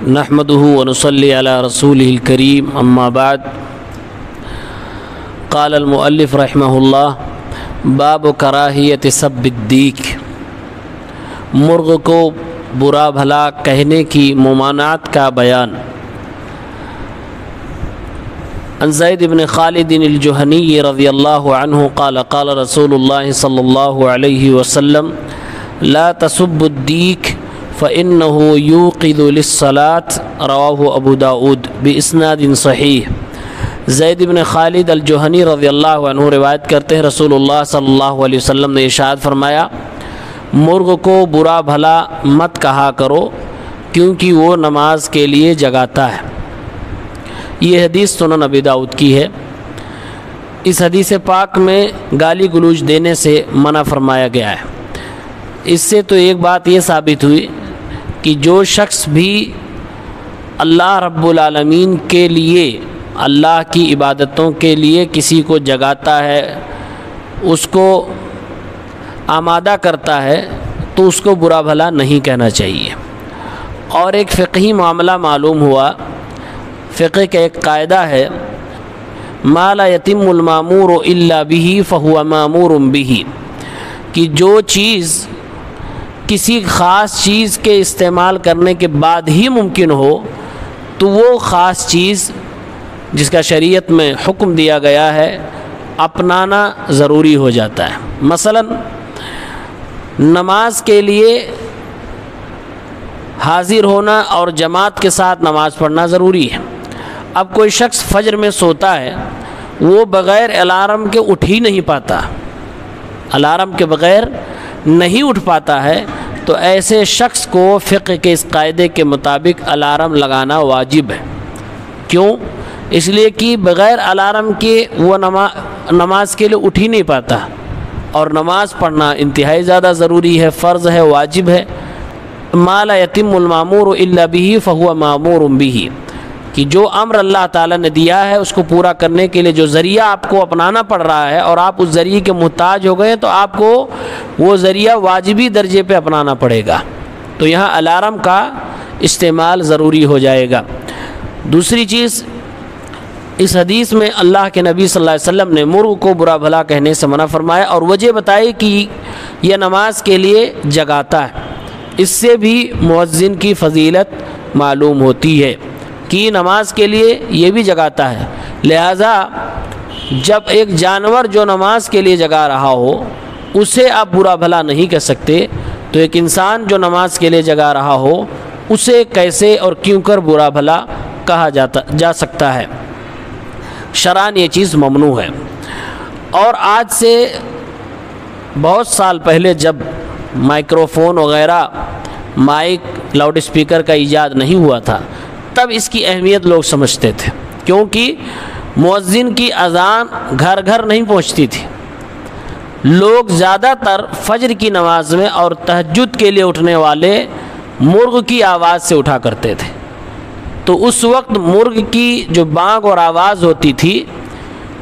نحمده ونصلي على رسوله الكريم اما بعد قال المؤلف رحمه الله باب کراہیت سب الدیک، مرغ کو برا بھلا کہنے کی ممانعت کا بیان۔ عن زید بن خالد الجہنی رضی اللہ عنہ قال قال رسول اللہ صلی اللہ علیہ وسلم لا تسبوا الدیک فإنه يوقظ للصلاة رواہ ابو داود باسناد صحیح۔ زید بن خالد الجہنی رضی اللہ عنہ روایت کرتے ہیں رسول اللہ صلی اللہ علیہ وسلم نے ارشاد فرمایا مرغ کو برا بھلا مت کہا کرو کیونکہ وہ نماز کے لیے جگاتا ہے۔ یہ حدیث سنن ابی داؤد کی ہے۔ اس حدیث پاک میں گالی گلوچ دینے سے منع فرمایا گیا ہے۔ اس سے تو ایک بات یہ ثابت ہوئی کہ جو شخص بھی اللہ رب العالمین کے لیے، اللہ کی عبادتوں کے لیے کسی کو جگاتا ہے، اس کو آمادہ کرتا ہے، تو اس کو برا بھلا نہیں کہنا چاہیے۔ اور ایک فقہی معاملہ معلوم ہوا، فقہ کا ایک قاعدہ ہے ما لا یتم المامور الا به فهو مامور به، کہ جو چیز کسی خاص چیز کے استعمال کرنے کے بعد ہی ممکن ہو تو وہ خاص چیز جس کا شریعت میں حکم دیا گیا ہے اپنانا ضروری ہو جاتا ہے۔ مثلا نماز کے لیے حاضر ہونا اور جماعت کے ساتھ نماز پڑھنا ضروری ہے۔ اب کوئی شخص فجر میں سوتا ہے، وہ بغیر الارم کے اٹھ ہی نہیں پاتا، الارم کے بغیر نہیں اٹھ پاتا ہے، تو ایسے شخص کو فقہ کے اس قاعدے کے مطابق الارم لگانا واجب ہے۔ کیوں؟ اس لیے کہ بغیر الارم کے وہ نماز کے لیے اٹھ ہی نہیں پاتا، اور نماز پڑھنا انتہائی زیادہ ضروری ہے، فرض ہے، واجب ہے۔ ما لا یتم المامور الا به فهو مامور به، کہ جو امر اللہ تعالیٰ نے دیا ہے اس کو پورا کرنے کے لیے جو ذریعہ آپ کو اپنانا پڑ رہا ہے اور آپ اس ذریعے کے محتاج ہو گئے تو آپ کو وہ ذریعہ واجبی درجے پہ اپنانا پڑے گا، تو یہاں الارم کا استعمال ضروری ہو جائے گا۔ دوسری چیز، اس حدیث میں اللہ کے نبی صلی اللہ علیہ وسلم نے مرغ کو برا بھلا کہنے سے منع فرمایا اور وجہ بتائی کہ یہ نماز کے لیے جگاتا ہے۔ اس سے بھی مؤذن کی فضیلت معلوم ہوتی ہے کہ نماز کے لیے یہ بھی جگاتا ہے، لہذا جب ایک جانور جو نماز کے لیے جگا رہا ہو اسے آپ برا بھلا نہیں کہہ سکتے، تو ایک انسان جو نماز کے لیے جگا رہا ہو اسے کیسے اور کیوں کر برا بھلا کہا جا سکتا ہے؟ شرعاً یہ چیز ممنوع ہے۔ اور آج سے بہت سال پہلے جب مائکروفون وغیرہ، مائک، لاؤڈ اسپیکر کا ایجاد نہیں ہوا تھا، تب اس کی اہمیت لوگ سمجھتے تھے، کیونکہ مؤذن کی اذان گھر گھر نہیں پہنچتی تھی۔ لوگ زیادہ تر فجر کی نماز میں اور تہجد کے لیے اٹھنے والے مرغ کی آواز سے اٹھا کرتے تھے، تو اس وقت مرغ کی جو بانگ اور آواز ہوتی تھی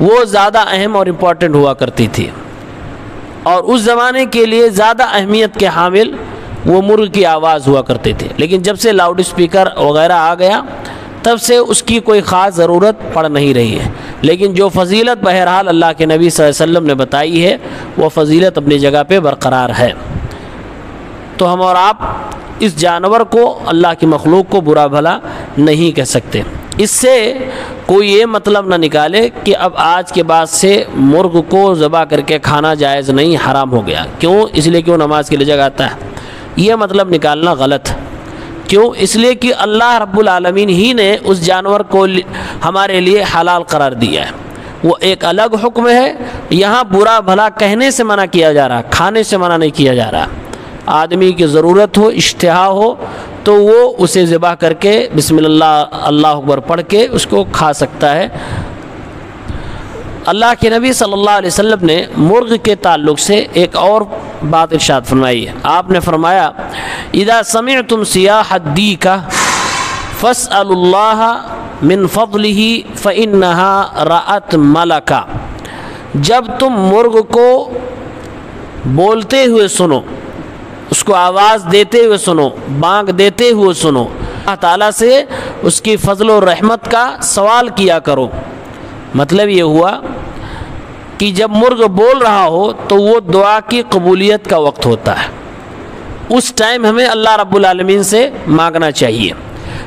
وہ زیادہ اہم اور امپورٹنٹ ہوا کرتی تھی، اور اس زمانے کے لیے زیادہ اہمیت کے حامل وہ مرغ کی آواز ہوا کرتے تھے۔ لیکن جب سے لاؤڈ اسپیکر وغیرہ آ گیا تب سے اس کی کوئی خاص ضرورت پڑ نہیں رہی ہے، لیکن جو فضیلت بہرحال اللہ کے نبی صلی اللہ علیہ وسلم نے بتائی ہے وہ فضیلت اپنی جگہ پہ برقرار ہے۔ تو ہم اور آپ اس جانور کو، اللہ کی مخلوق کو برا بھلا نہیں کہہ سکتے۔ اس سے کوئی یہ مطلب نہ نکالے کہ اب آج کے بعد سے مرغ کو ذبح کر کے کھانا جائز نہیں، حرام ہو گیا۔ کیوں؟ اس لیے کہ وہ نماز کے لیے جگاتا ہے، یہ مطلب نکالنا غلط۔ کیوں؟ اس لیے کہ اللہ رب العالمین ہی نے اس جانور کو ہمارے لیے حلال قرار دیا ہے، وہ ایک الگ حکم ہے۔ یہاں برا بھلا کہنے سے منع کیا جا رہا، کھانے سے منع نہیں کیا جا رہا۔ آدمی کی ضرورت ہو، اشتہا ہو تو وہ اسے ذبح کر کے بسم اللہ اللہ اکبر پڑھ کے اس کو کھا سکتا ہے۔ اللہ کے نبی صلی اللہ علیہ وسلم نے مرغ کے تعلق سے ایک اور بات ارشاد فرمائی ہے۔ آپ نے فرمایا اذا سمعتم صیاح الدیک فاسألوا اللہ من فضلہ فإنہا رأت ملکا، جب تم مرغ کو بولتے ہوئے سنو، اس کو آواز دیتے ہوئے سنو، بانگ دیتے ہوئے سنو، اللہ تعالیٰ سے اس کی فضل و رحمت کا سوال کیا کرو۔ مطلب یہ ہوا کہ جب مرغ بول رہا ہو تو وہ دعا کی قبولیت کا وقت ہوتا ہے، اس ٹائم ہمیں اللہ رب العالمین سے مانگنا چاہیے۔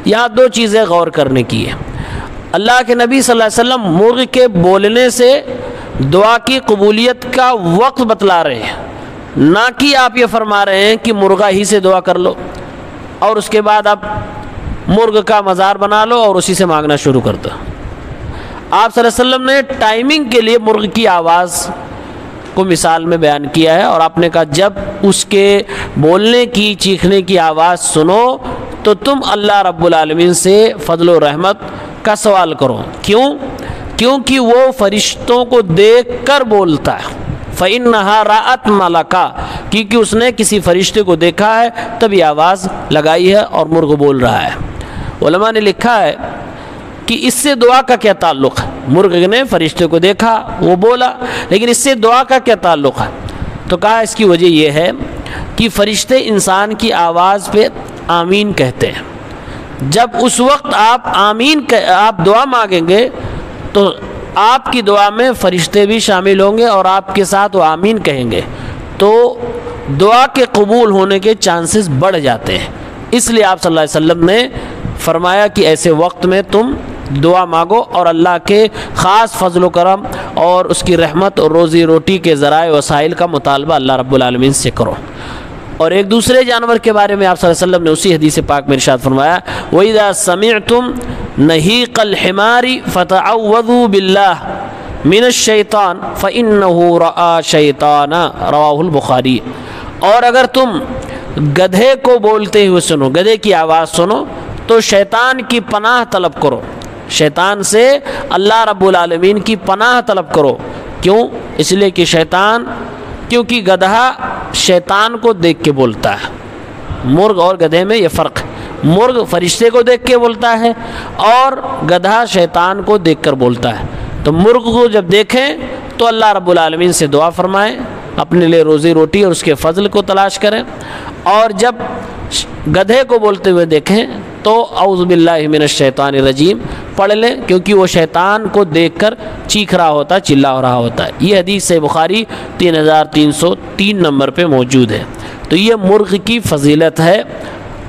یہاں دو چیزیں غور کرنے کی ہے۔ اللہ کے نبی صلی اللہ علیہ وسلم مرغ کے بولنے سے دعا کی قبولیت کا وقت بتلا رہے ہیں، نہ کہ آپ یہ فرما رہے ہیں کہ مرغا ہی سے دعا کر لو اور اس کے بعد آپ مرغ کا مزار بنا لو اور اسی سے مانگنا شروع کر دو۔ آپ صلی اللہ علیہ وسلم نے ٹائمنگ کے لیے مرغ کی آواز کو مثال میں بیان کیا ہے، اور آپ نے کہا جب اس کے بولنے کی چیخنے کی آواز سنو تو تم اللہ رب العالمین سے فضل و رحمت کا سوال کرو۔ کیونکہ وہ فرشتوں کو دیکھ کر بولتا ہے۔ فَإِنَّهَا رَأَتْ مَلَكًا، کیونکہ اس نے کسی فرشتے کو دیکھا ہے تب یہ آواز لگائی ہے اور مرغ بول رہا ہے۔ علماء نے لکھا ہے کہ اس سے دعا کا کیا تعلق ہے؟ مرغ نے فرشتے کو دیکھا، وہ بولا، لیکن اس سے دعا کا کیا تعلق ہے؟ تو کہا اس کی وجہ یہ ہے کہ فرشتے انسان کی آواز پہ آمین کہتے ہیں۔ جب اس وقت آپ دعا مانگیں گے تو آپ کی دعا میں فرشتے بھی شامل ہوں گے اور آپ کے ساتھ وہ آمین کہیں گے، تو دعا کے قبول ہونے کے چانسز بڑھ جاتے ہیں۔ اس لیے آپ صلی اللہ علیہ وسلم نے فرمایا کہ ایسے وقت میں تم دعا مانگو اور اللہ کے خاص فضل و کرم اور اس کی رحمت اور روزی روٹی کے ذرائع وسائل کا مطالبہ اللہ رب العالمین سے کرو۔ اور ایک دوسرے جانور کے بارے میں آپ صلی اللہ علیہ وسلم نے اسی حدیث پاک میں ارشاد فرمایا، وَإِذَا سَمِعْتُمْ نَهِيقَ الْحِمَارِ فَتَعَوَّذُوا بِاللَّهِ مِنَ الشَّيْطَانِ فَإِنَّهُ رَأَى شَيْطَانًا، رواہ البخاری۔ اور اگر تم گدھے کو بولتے ہوئے سنو، گدھے کی آواز سنو، تو شیطان کی پناہ طلب کرو، شیطان سے اللہ رب العالمین کی پناہ طلب کرو۔ کیوں؟ اس لیے کہ کیونکہ گدھا شیطان کو دیکھ کے بولتا ہے۔ مرغ اور گدھے میں یہ فرق ہے، مرغ فرشتے کو دیکھ کے بولتا ہے اور گدھا شیطان کو دیکھ کر بولتا ہے۔ تو مرغ کو جب دیکھیں تو اللہ رب العالمین سے دعا فرمائیں، اپنے لیے روزی روٹی اور اس کے فضل کو تلاش کریں، اور جب گدھے کو بولتے ہوئے دیکھیں تو اعوذ باللہ من الشیطان الرجیم پڑھ لیں، کیونکہ وہ شیطان کو دیکھ کر چیخ رہا ہوتا ہے، چلا رہا ہوتا ہے۔ یہ حدیث سے بخاری 3303 نمبر پہ موجود ہے۔ تو یہ مرغ کی فضیلت ہے،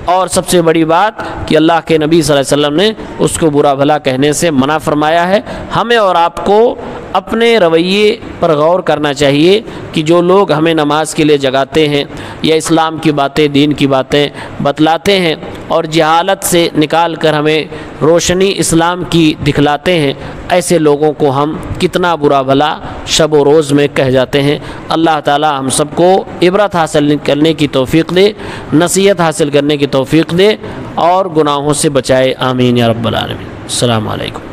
اور سب سے بڑی بات کہ اللہ کے نبی صلی اللہ علیہ وسلم نے اس کو برا بھلا کہنے سے منع فرمایا ہے۔ ہمیں اور آپ کو اپنے رویے پر غور کرنا چاہیے کہ جو لوگ ہمیں نماز کے لیے جگاتے ہیں یا اسلام کی باتیں، دین کی باتیں بتلاتے ہیں اور جہالت سے نکال کر ہمیں روشنی اسلام کی دکھلاتے ہیں، ایسے لوگوں کو ہم کتنا برا بھلا شب و روز میں کہہ جاتے ہیں۔ اللہ تعالی ہم سب کو عبرت حاصل کرنے کی توفیق دے، نصیحت حاصل کرنے کی توفیق دے اور گناہوں سے بچائے، آمین یا رب العالمین۔ السلام علیکم۔